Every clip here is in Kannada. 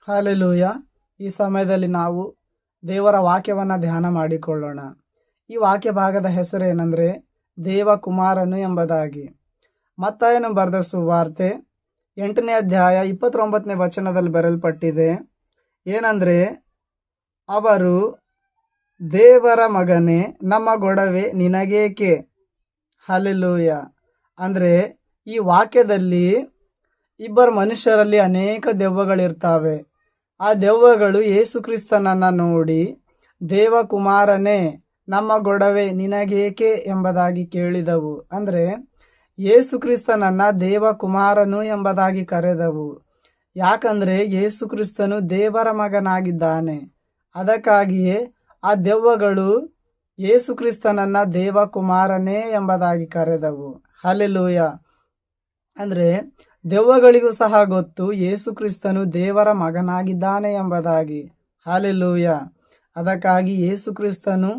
ಹಾಲೆಲೂಯ. ಈ ಸಮಯದಲ್ಲಿ ನಾವು ದೇವರ ವಾಕ್ಯವನ್ನು ಧ್ಯಾನ ಮಾಡಿಕೊಳ್ಳೋಣ. ಈ ವಾಕ್ಯ ಭಾಗದ ಹೆಸರೇನೆಂದರೆ ದೇವಕುಮಾರನು ಎಂಬುದಾಗಿ. ಮತ್ತಾಯನು ಬರೆದ ಸುವಾರ್ತೆ 8ನೇ ಅಧ್ಯಾಯ 29ನೇ ವಚನದಲ್ಲಿ ಬರೆಯಲ್ಪಟ್ಟಿದೆ. ಏನಂದರೆ, ಅವರು ದೇವರ ಮಗನೇ, ನಮ್ಮ ಗೊಡವೆ ನಿನಗೇಕೆ. ಹಾಲೆಲೂಯ. ಅಂದರೆ ಈ ವಾಕ್ಯದಲ್ಲಿ ಇಬ್ಬರು ಮನುಷ್ಯರಲ್ಲಿ ಅನೇಕ ದೆವ್ವಗಳಿರ್ತಾವೆ. ಆ ದೆವ್ವಗಳು ಯೇಸು ಕ್ರಿಸ್ತನನ್ನು ನೋಡಿ, ದೇವಕುಮಾರನೇ, ನಮ್ಮ ಗೊಡವೆ ನಿನಗೇಕೆ ಎಂಬುದಾಗಿ ಕೇಳಿದವು. ಅಂದರೆ ಯೇಸು ಕ್ರಿಸ್ತನನ್ನು ದೇವಕುಮಾರನು ಎಂಬುದಾಗಿ ಕರೆದವು. ಯಾಕಂದರೆ ಯೇಸು ಕ್ರಿಸ್ತನು ದೇವರ ಮಗನಾಗಿದ್ದಾನೆ. ಅದಕ್ಕಾಗಿಯೇ ಆ ದೆವ್ವಗಳು ಯೇಸು ಕ್ರಿಸ್ತನನ್ನು ದೇವಕುಮಾರನೇ ಎಂಬುದಾಗಿ ಕರೆದವು. ಹಲ್ಲೆಲೂಯ. ಅಂದರೆ ದೆವ್ವಗಳಿಗೂ ಸಹ ಗೊತ್ತು ಯೇಸು ಕ್ರಿಸ್ತನು ದೇವರ ಮಗನಾಗಿದ್ದಾನೆ ಎಂಬುದಾಗಿ. ಹಲ್ಲೆಲೂಯ. ಅದಕ್ಕಾಗಿ ಯೇಸು ಕ್ರಿಸ್ತನು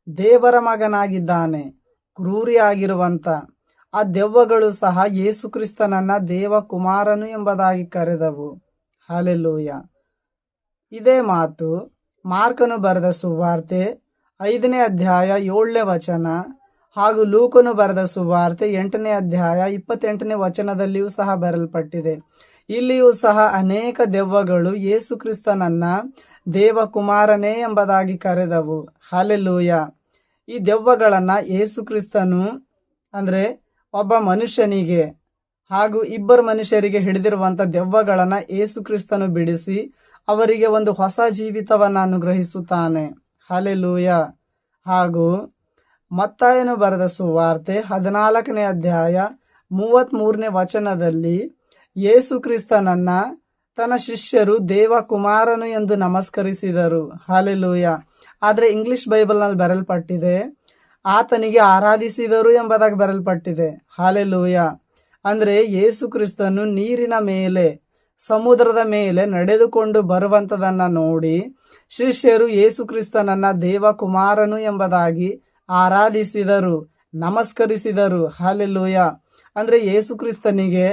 ದೇವರ ಮಗನಾಗಿದ್ದಾನೆ. ಕ್ರೂರಿಯಾಗಿರುವಂಥ ಆ ದೆವ್ವಗಳು ಸಹ ಯೇಸು ಕ್ರಿಸ್ತನನ್ನು ದೇವಕುಮಾರನು ಎಂಬುದಾಗಿ ಕರೆದವು. ಹಲ್ಲೆಲೂಯ. ಇದೇ ಮಾತು ಮಾರ್ಕನು ಬರೆದ ಸುವಾರ್ತೆ 5ನೇ ಅಧ್ಯಾಯ 7ನೇ ವಚನ ಹಾಗೂ ಲೂಕನು ಬರೆದ ಸುವಾರ್ತೆ 8ನೇ ಅಧ್ಯಾಯ 28ನೇ ವಚನದಲ್ಲಿಯೂ ಸಹ ಬರೆಯಲ್ಪಟ್ಟಿದೆ. ಇಲ್ಲಿಯೂ ಸಹ ಅನೇಕ ದೆವ್ವಗಳು ಯೇಸು ಕ್ರಿಸ್ತನನ್ನ ದೇವಕುಮಾರನೇ ಎಂಬುದಾಗಿ ಕರೆದವು. ಹಲ್ಲೆಲೂಯ. ಈ ದೆವ್ವಗಳನ್ನು ಯೇಸು ಕ್ರಿಸ್ತನು ಅಂದರೆ ಒಬ್ಬ ಮನುಷ್ಯನಿಗೆ ಹಾಗೂ ಇಬ್ಬರು ಮನುಷ್ಯರಿಗೆ ಹಿಡಿದಿರುವಂಥ ದೆವ್ವಗಳನ್ನು ಯೇಸು ಕ್ರಿಸ್ತನು ಬಿಡಿಸಿ ಅವರಿಗೆ ಒಂದು ಹೊಸ ಜೀವಿತವನ್ನು ಅನುಗ್ರಹಿಸುತ್ತಾನೆ. ಹಲ್ಲೆಲೂಯ. ಹಾಗೂ ಮತ್ತಾಯನು ಬರೆದ ಸುವಾರ್ತೆ 14ನೇ ಅಧ್ಯಾಯ 33ನೇ ವಚನದಲ್ಲಿ ಯೇಸು ಕ್ರಿಸ್ತನನ್ನ ತನ್ನ ಶಿಷ್ಯರು ದೇವಕುಮಾರನು ಎಂದು ನಮಸ್ಕರಿಸಿದರು. ಹಲ್ಲೆಲೂಯ. ಆದರೆ ಇಂಗ್ಲಿಷ್ ಬೈಬಲ್ನಲ್ಲಿ ಬರೆಯಲ್ಪಟ್ಟಿದೆ ಆತನಿಗೆ ಆರಾಧಿಸಿದರು ಎಂಬುದಾಗಿ ಬರೆಯಲ್ಪಟ್ಟಿದೆ. ಹಲ್ಲೆಲೂಯ. ಅಂದರೆ ಯೇಸು ಕ್ರಿಸ್ತನು ನೀರಿನ ಮೇಲೆ ಸಮುದ್ರದ ಮೇಲೆ ನಡೆದುಕೊಂಡು ಬರುವಂಥದನ್ನು ನೋಡಿ ಶಿಷ್ಯರು ಯೇಸು ಕ್ರಿಸ್ತನನ್ನ ದೇವಕುಮಾರನು ಎಂಬುದಾಗಿ ಆರಾಧಿಸಿದರು, ನಮಸ್ಕರಿಸಿದರು. ಹಲ್ಲೆಲೂಯ. ಅಂದರೆ ಯೇಸು ಕ್ರಿಸ್ತನಿಗೆ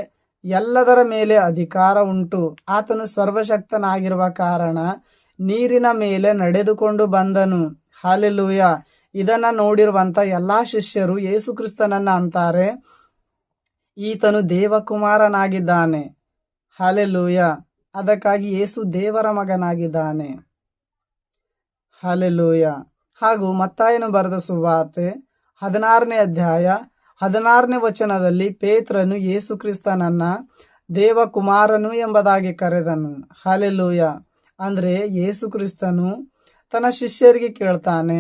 ಎಲ್ಲದರ ಮೇಲೆ ಅಧಿಕಾರ ಉಂಟು. ಆತನು ಸರ್ವಶಕ್ತನಾಗಿರುವ ಕಾರಣ ನೀರಿನ ಮೇಲೆ ನಡೆದುಕೊಂಡು ಬಂದನು. ಹಲ್ಲೆಲೂಯ. ಇದನ್ನು ನೋಡಿರುವಂಥ ಎಲ್ಲ ಶಿಷ್ಯರು ಯೇಸು ಕ್ರಿಸ್ತನನ್ನ ಅಂತಾರೆ, ಈತನು ದೇವಕುಮಾರನಾಗಿದ್ದಾನೆ. ಹಲ್ಲೆಲೂಯ. ಅದಕ್ಕಾಗಿ ಯೇಸು ದೇವರ ಮಗನಾಗಿದ್ದಾನೆ. ಹಲ್ಲೆಲೂಯ. ಹಾಗೂ ಮತ್ತಾಯನು ಬರೆದ ಸುವಾರ್ತೆ 16ನೇ ಅಧ್ಯಾಯ 16ನೇ ವಚನದಲ್ಲಿ ಪೇತ್ರನು ಯೇಸು ಕ್ರಿಸ್ತನನ್ನ ದೇವಕುಮಾರನು ಎಂಬುದಾಗಿ ಕರೆದನು. ಹಲ್ಲೆಲೂಯ. ಅಂದರೆ ಯೇಸು ಕ್ರಿಸ್ತನು ತನ್ನ ಶಿಷ್ಯರಿಗೆ ಕೇಳ್ತಾನೆ,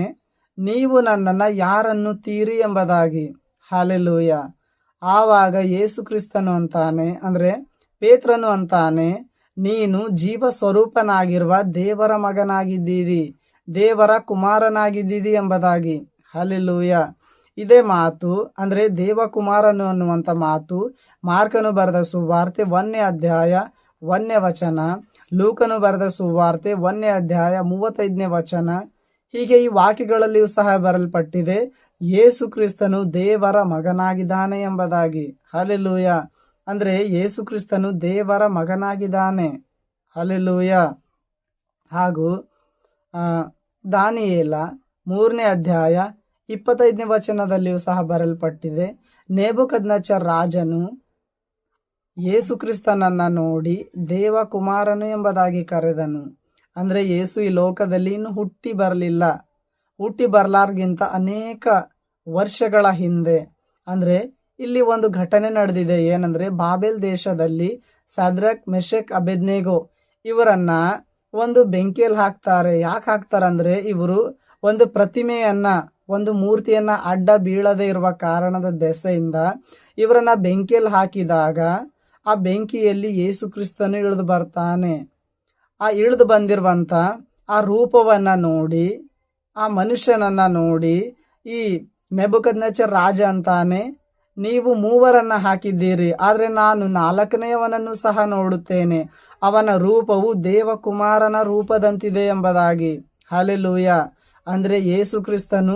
ನೀವು ನನ್ನನ್ನು ಯಾರನ್ನು ತೀರಿ ಎಂಬುದಾಗಿ. ಹಲ್ಲೆಲೂಯ. ಆವಾಗ ಯೇಸು ಕ್ರಿಸ್ತನು ಅಂತಾನೆ, ಅಂದರೆ ಪೇತ್ರನು ಅಂತಾನೆ, ನೀನು ಜೀವ ಸ್ವರೂಪನಾಗಿರುವ ದೇವರ ಮಗನಾಗಿದ್ದೀರಿ, ದೇವರ ಕುಮಾರನಾಗಿದ್ದೀರಿ ಎಂಬುದಾಗಿ. ಹಲ್ಲೆಲೂಯ. ಇದೇ ಮಾತು ಅಂದರೆ ದೇವಕುಮಾರನು ಅನ್ನುವಂಥ ಮಾತು ಮಾರ್ಕನು ಬರೆದ ಸುವಾರ್ತೆ 1ನೇ ಅಧ್ಯಾಯ 1ನೇ ವಚನ, ಲೂಕನು ಬರೆದ ಸುವಾರ್ತೆ 1ನೇ ಅಧ್ಯಾಯ 35ನೇ ವಚನ. ಹೀಗೆ ಈ ವಾಕ್ಯಗಳಲ್ಲಿಯೂ ಸಹ ಬರೆಯಲ್ಪಟ್ಟಿದೆ ಯೇಸು ಕ್ರಿಸ್ತನು ದೇವರ ಮಗನಾಗಿದ್ದಾನೆ ಎಂಬುದಾಗಿ. ಹಲ್ಲೆಲೂಯ. ಅಂದರೆ ಯೇಸು ಕ್ರಿಸ್ತನು ದೇವರ ಮಗನಾಗಿದ್ದಾನೆ. ಹಲ್ಲೆಲೂಯ. ಹಾಗೂ ದಾನಿಯೇಲ 3ನೇ ಅಧ್ಯಾಯ 25ನೇ ವಚನದಲ್ಲಿಯೂ ಸಹ ಬರೆಯಲ್ಪಟ್ಟಿದೆ, ನೆಬೂಕದ್ನೆಚ್ಚರ್ ರಾಜನು ಯೇಸು ಕ್ರಿಸ್ತನನ್ನ ನೋಡಿ ದೇವಕುಮಾರನು ಎಂಬುದಾಗಿ ಕರೆದನು. ಅಂದರೆ ಯೇಸು ಈ ಲೋಕದಲ್ಲಿ ಇನ್ನು ಹುಟ್ಟಿ ಬರಲಿಲ್ಲ. ಹುಟ್ಟಿ ಬರಲಾರ್ಗಿಂತ ಅನೇಕ ವರ್ಷಗಳ ಹಿಂದೆ ಅಂದರೆ ಇಲ್ಲಿ ಒಂದು ಘಟನೆ ನಡೆದಿದೆ. ಏನಂದರೆ ಬಾಬೆಲ್ ದೇಶದಲ್ಲಿ ಸದ್ರಕ್, ಮೆಷಕ್, ಅಬೇದ್ನೆಗೋ ಇವರನ್ನ ಒಂದು ಬೆಂಕಿಯಲ್ಲಿ ಹಾಕ್ತಾರೆ. ಯಾಕೆ ಹಾಕ್ತಾರೆ ಅಂದರೆ ಇವರು ಒಂದು ಪ್ರತಿಮೆಯನ್ನ, ಒಂದು ಮೂರ್ತಿಯನ್ನ ಅಡ್ಡ ಬೀಳದೆ ಇರುವ ಕಾರಣದ ದೆಸೆಯಿಂದ ಇವರನ್ನ ಬೆಂಕಿಯಲ್ಲಿ ಹಾಕಿದಾಗ ಆ ಬೆಂಕಿಯಲ್ಲಿ ಯೇಸು ಕ್ರಿಸ್ತನು ಇಳಿದು ಬರ್ತಾನೆ. ಆ ಇಳಿದು ಬಂದಿರುವಂಥ ಆ ರೂಪವನ್ನ ನೋಡಿ, ಆ ಮನುಷ್ಯನನ್ನ ನೋಡಿ ಈ ನೆಬೂಕದ್ನೆಚ್ಚರ್ ರಾಜ ಅಂತಾನೆ, ನೀವು 3 ಹಾಕಿದ್ದೀರಿ, ಆದರೆ ನಾನು 4ನೇಯವನನ್ನು ಸಹ ನೋಡುತ್ತೇನೆ, ಅವನ ರೂಪವು ದೇವಕುಮಾರನ ರೂಪದಂತಿದೆ ಎಂಬುದಾಗಿ. ಹಲ್ಲೆಲೂಯ. ಅಂದರೆ ಯೇಸು ಕ್ರಿಸ್ತನು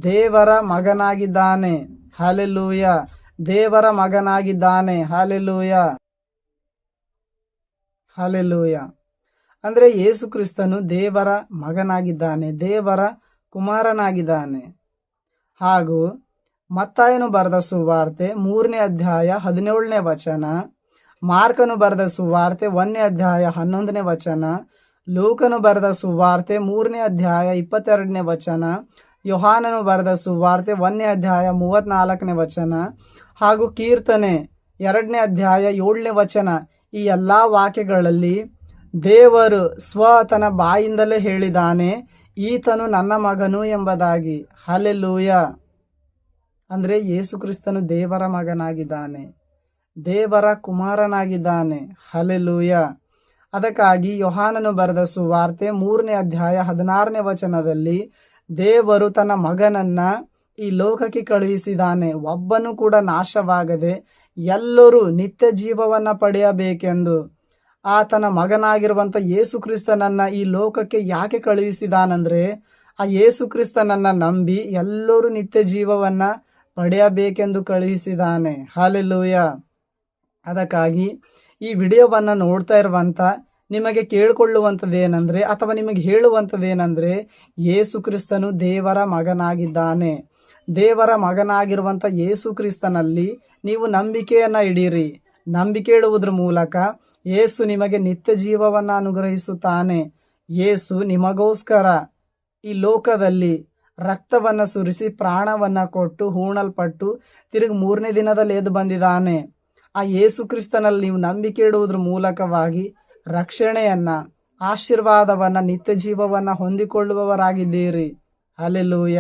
ದೇವರ ಮಗನಾಗಿದ್ದಾನೆ. ಹಲ್ಲೆಲೂಯ. ದೇವರ ಮಗನಾಗಿದ್ದಾನೆ. ಹಲ್ಲೆಲೂಯ. ಹಲ್ಲೆಲೂಯ. ಅಂದ್ರೆ ಯೇಸು ಕ್ರಿಸ್ತನು ದೇವರ ಮಗನಾಗಿದ್ದಾನೆ, ದೇವರ ಕುಮಾರನಾಗಿದ್ದಾನೆ. ಹಾಗೂ ಮತ್ತಾಯನು ಬರೆದ ಸುವಾರ್ತೆ 3ನೇ ಅಧ್ಯಾಯ 17ನೇ ವಚನ, ಮಾರ್ಕನು ಬರೆದ ಸುವಾರ್ತೆ 1ನೇ ಅಧ್ಯಾಯ 11ನೇ ವಚನ, ಲೂಕನು ಬರೆದ ಸುವಾರ್ತೆ 3ನೇ ಅಧ್ಯಾಯ 22ನೇ ವಚನ, ಯೋಹಾನನು ಬರೆದ ಸುವಾರ್ತೆ 1ನೇ ಅಧ್ಯಾಯ 34ನೇ ವಚನ, ಹಾಗೂ ಕೀರ್ತನೆ 2ನೇ ಅಧ್ಯಾಯ 7ನೇ ವಚನ. ಈ ಎಲ್ಲ ವಾಕ್ಯಗಳಲ್ಲಿ ದೇವರು ತನ್ನ ಬಾಯಿಂದಲೇ ಹೇಳಿದಾನೆ, ಈತನು ನನ್ನ ಮಗನು ಎಂಬುದಾಗಿ. ಹಲ್ಲೆಲೂಯ. ಅಂದ್ರೆ ಯೇಸು ಕ್ರಿಸ್ತನು ದೇವರ ಮಗನಾಗಿದ್ದಾನೆ, ದೇವರ ಕುಮಾರನಾಗಿದ್ದಾನೆ. ಹಲ್ಲೆಲೂಯ. ಅದಕ್ಕಾಗಿ ಯೋಹಾನನು ಬರೆದ ಸುವಾರ್ತೆ 3ನೇ ಅಧ್ಯಾಯ 16ನೇ ವಚನದಲ್ಲಿ ದೇವರು ತನ್ನ ಮಗನನ್ನ ಈ ಲೋಕಕ್ಕೆ ಕಳುಹಿಸಿದಾನೆ, ಒಬ್ಬನು ಕೂಡ ನಾಶವಾಗದೆ ಎಲ್ಲರೂ ನಿತ್ಯ ಜೀವವನ್ನ ಪಡೆಯಬೇಕೆಂದು. ಆತನ ಮಗನಾಗಿರುವಂತ ಯೇಸು ಕ್ರಿಸ್ತನನ್ನ ಈ ಲೋಕಕ್ಕೆ ಯಾಕೆ ಕಳುಹಿಸಿದಾನಂದ್ರೆ, ಆ ಯೇಸು ಕ್ರಿಸ್ತನನ್ನ ನಂಬಿ ಎಲ್ಲರೂ ನಿತ್ಯ ಜೀವವನ್ನ ಪಡೆಯಬೇಕೆಂದು ಕಳುಹಿಸಿದಾನೆ. ಹಲ್ಲೆಲೂಯ. ಅದಕ್ಕಾಗಿ ಈ ವಿಡಿಯೋವನ್ನ ನೋಡ್ತಾ ಇರುವಂತ ನಿಮಗೆ ಕೇಳಿಕೊಳ್ಳುವಂಥದ್ದೇನೆಂದ್ರೆ, ಅಥವಾ ನಿಮಗೆ ಹೇಳುವಂಥದ್ದೇನೆಂದ್ರೆ, ಯೇಸು ಕ್ರಿಸ್ತನು ದೇವರ ಮಗನಾಗಿದ್ದಾನೆ. ದೇವರ ಮಗನಾಗಿರುವಂಥ ಯೇಸು ಕ್ರಿಸ್ತನಲ್ಲಿ ನೀವು ನಂಬಿಕೆಯನ್ನ ಇಡೀರಿ. ನಂಬಿಕೆ ಇಡುವುದರ ಮೂಲಕ ಯೇಸು ನಿಮಗೆ ನಿತ್ಯ ಜೀವವನ್ನು ಅನುಗ್ರಹಿಸುತ್ತಾನೆ. ಯೇಸು ನಿಮಗೋಸ್ಕರ ಈ ಲೋಕದಲ್ಲಿ ರಕ್ತವನ್ನು ಸುರಿಸಿ ಪ್ರಾಣವನ್ನ ಕೊಟ್ಟು ಹೂಣಲ್ಪಟ್ಟು ತಿರುಗಿ 3ನೇ ದಿನದಲ್ಲಿ ಎದ್ದು ಬಂದಿದ್ದಾನೆ. ಆ ಯೇಸು ಕ್ರಿಸ್ತನಲ್ಲಿ ನೀವು ನಂಬಿಕೆ ಇಡುವುದರ ಮೂಲಕವಾಗಿ ರಕ್ಷಣೆಯನ್ನ, ಆಶೀರ್ವಾದವನ್ನ, ನಿತ್ಯ ಜೀವವನ್ನ ಹೊಂದಿಕೊಳ್ಳುವವರಾಗಿದ್ದೀರಿ. ಹಲ್ಲೆಲೂಯ.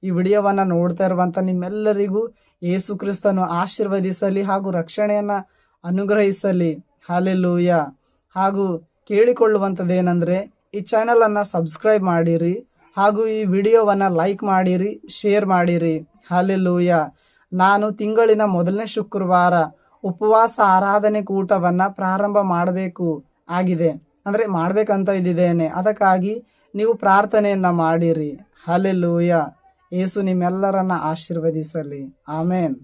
ಈ ವಿಡಿಯೋವನ್ನ ನೋಡ್ತಾ ಇರುವಂತ ನಿಮ್ಮೆಲ್ಲರಿಗೂ ಯೇಸು ಕ್ರಿಸ್ತನು ಆಶೀರ್ವದಿಸಲಿ ಹಾಗೂ ರಕ್ಷಣೆಯನ್ನ ಅನುಗ್ರಹಿಸಲಿ. ಹಲ್ಲೆಲೂಯ. ಹಾಗೂ ಕೇಳಿಕೊಳ್ಳುವಂಥದ್ದೇನೆಂದ್ರೆ, ಈ ಚಾನೆಲ್ ಅನ್ನ ಸಬ್ಸ್ಕ್ರೈಬ್ ಮಾಡಿರಿ ಹಾಗೂ ಈ ವಿಡಿಯೋವನ್ನ ಲೈಕ್ ಮಾಡಿರಿ, ಶೇರ್ ಮಾಡಿರಿ. ಹಲ್ಲೆಲೂಯ. ನಾನು ತಿಂಗಳಿನ ಮೊದಲನೇ ಶುಕ್ರವಾರ ಉಪವಾಸ ಆರಾಧನೆ ಕೂಟವನ್ನ ಪ್ರಾರಂಭ ಮಾಡಬೇಕು ಆಗಿದೆ, ಅಂದ್ರೆ ಮಾಡ್ಬೇಕಂತ ಇದ್ದೇನೆ. ಅದಕ್ಕಾಗಿ ನೀವು ಪ್ರಾರ್ಥನೆಯನ್ನ ಮಾಡಿರಿ. ಹಲ್ಲೆಲೂಯ. ಯೇಸು ನಿಮ್ಮೆಲ್ಲರನ್ನ ಆಶೀರ್ವದಿಸಲಿ. ಆಮೇನ್.